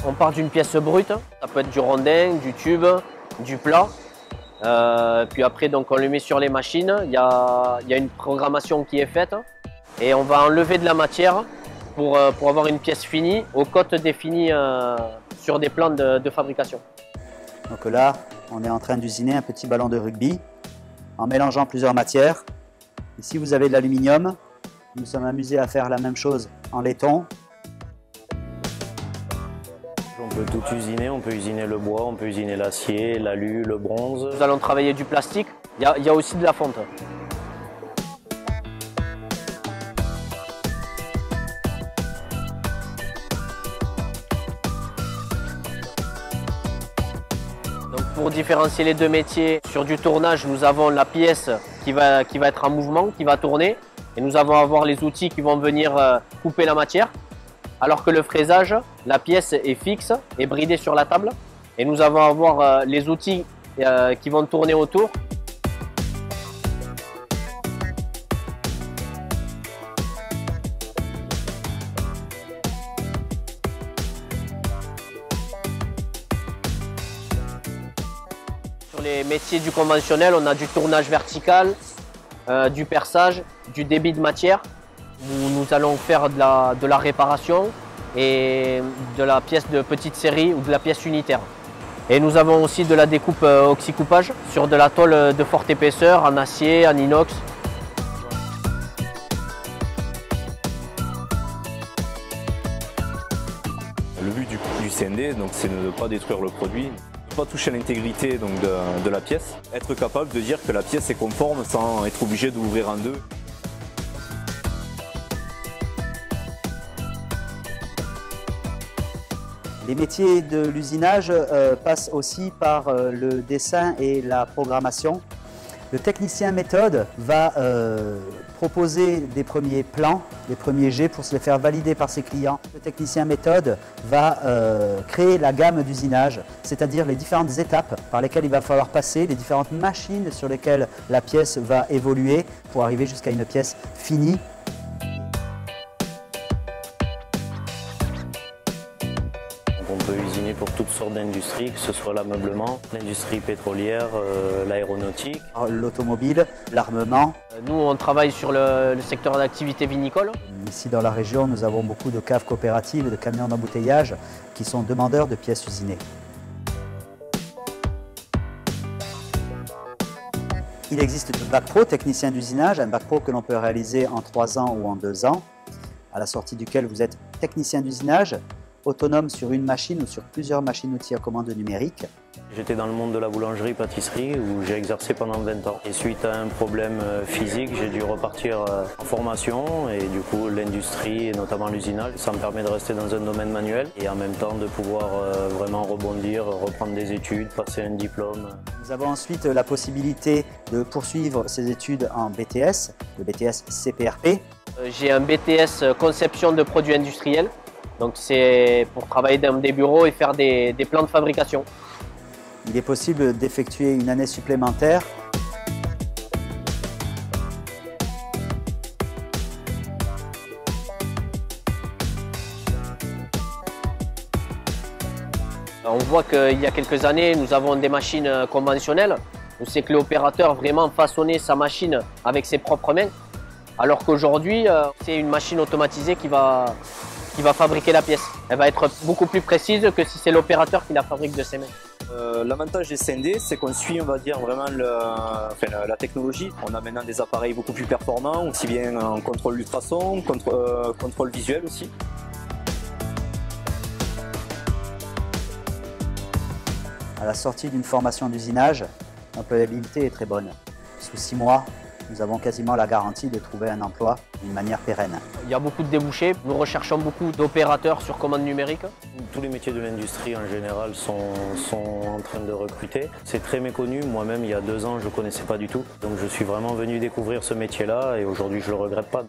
On part d'une pièce brute, ça peut être du rondin, du tube, du plat. Puis après, donc, on le met sur les machines, il y a une programmation qui est faite et on va enlever de la matière pour avoir une pièce finie, aux cotes définies sur des plans de fabrication. Donc là, on est en train d'usiner un petit ballon de rugby en mélangeant plusieurs matières. Ici, vous avez de l'aluminium. Nous sommes amusés à faire la même chose en laiton. On peut tout usiner, on peut usiner le bois, on peut usiner l'acier, l'alu, le bronze. Nous allons travailler du plastique, il y a aussi de la fonte. Donc pour différencier les deux métiers, sur du tournage, nous avons la pièce qui va être en mouvement, qui va tourner. Et nous allons avoir les outils qui vont venir couper la matière. Alors que le fraisage, la pièce est fixe et bridée sur la table. Et nous allons avoir les outils qui vont tourner autour. Sur les métiers du conventionnel, on a du tournage vertical, du perçage, du débit de matière, où nous allons faire de la réparation et de la pièce de petite série ou de la pièce unitaire. Et nous avons aussi de la découpe oxycoupage sur de la tôle de forte épaisseur, en acier, en inox. Le but du CND, c'est de ne pas détruire le produit, ne pas toucher à l'intégrité de la pièce, être capable de dire que la pièce est conforme sans être obligé d'ouvrir en deux. Les métiers de l'usinage passent aussi par le dessin et la programmation. Le technicien méthode va proposer des premiers plans, des premiers jets pour se les faire valider par ses clients. Le technicien méthode va créer la gamme d'usinage, c'est-à-dire les différentes étapes par lesquelles il va falloir passer, les différentes machines sur lesquelles la pièce va évoluer pour arriver jusqu'à une pièce finie. On peut usiner pour toutes sortes d'industries, que ce soit l'ameublement, l'industrie pétrolière, l'aéronautique. L'automobile, l'armement. Nous, on travaille sur le secteur d'activité vinicole. Ici dans la région, nous avons beaucoup de caves coopératives, de camions d'embouteillage qui sont demandeurs de pièces usinées. Il existe le bac pro, technicien d'usinage, un bac pro que l'on peut réaliser en 3 ans ou en 2 ans, à la sortie duquel vous êtes technicien d'usinage, autonome sur une machine ou sur plusieurs machines-outils à commande numérique. J'étais dans le monde de la boulangerie-pâtisserie où j'ai exercé pendant 20 ans. Et suite à un problème physique, j'ai dû repartir en formation et du coup l'industrie et notamment l'usinage, ça me permet de rester dans un domaine manuel et en même temps de pouvoir vraiment rebondir, reprendre des études, passer un diplôme. Nous avons ensuite la possibilité de poursuivre ces études en BTS, le BTS CPRP. J'ai un BTS conception de produits industriels. Donc c'est pour travailler dans des bureaux et faire des plans de fabrication. Il est possible d'effectuer une année supplémentaire. On voit qu'il y a quelques années, nous avons des machines conventionnelles où c'est que l'opérateur vraiment façonnait sa machine avec ses propres mains. Alors qu'aujourd'hui, c'est une machine automatisée qui va fabriquer la pièce. Elle va être beaucoup plus précise que si c'est l'opérateur qui la fabrique de ses mains. L'avantage des CND, c'est qu'on suit, on va dire, vraiment la technologie. On a maintenant des appareils beaucoup plus performants, aussi bien en contrôle ultrason, contrôle visuel aussi. À la sortie d'une formation d'usinage, l'employabilité est très bonne. Sous 6 mois, nous avons quasiment la garantie de trouver un emploi d'une manière pérenne. Il y a beaucoup de débouchés. Nous recherchons beaucoup d'opérateurs sur commande numérique. Tous les métiers de l'industrie en général sont en train de recruter. C'est très méconnu. Moi-même, il y a 2 ans, je ne connaissais pas du tout. Donc je suis vraiment venu découvrir ce métier-là et aujourd'hui, je ne le regrette pas.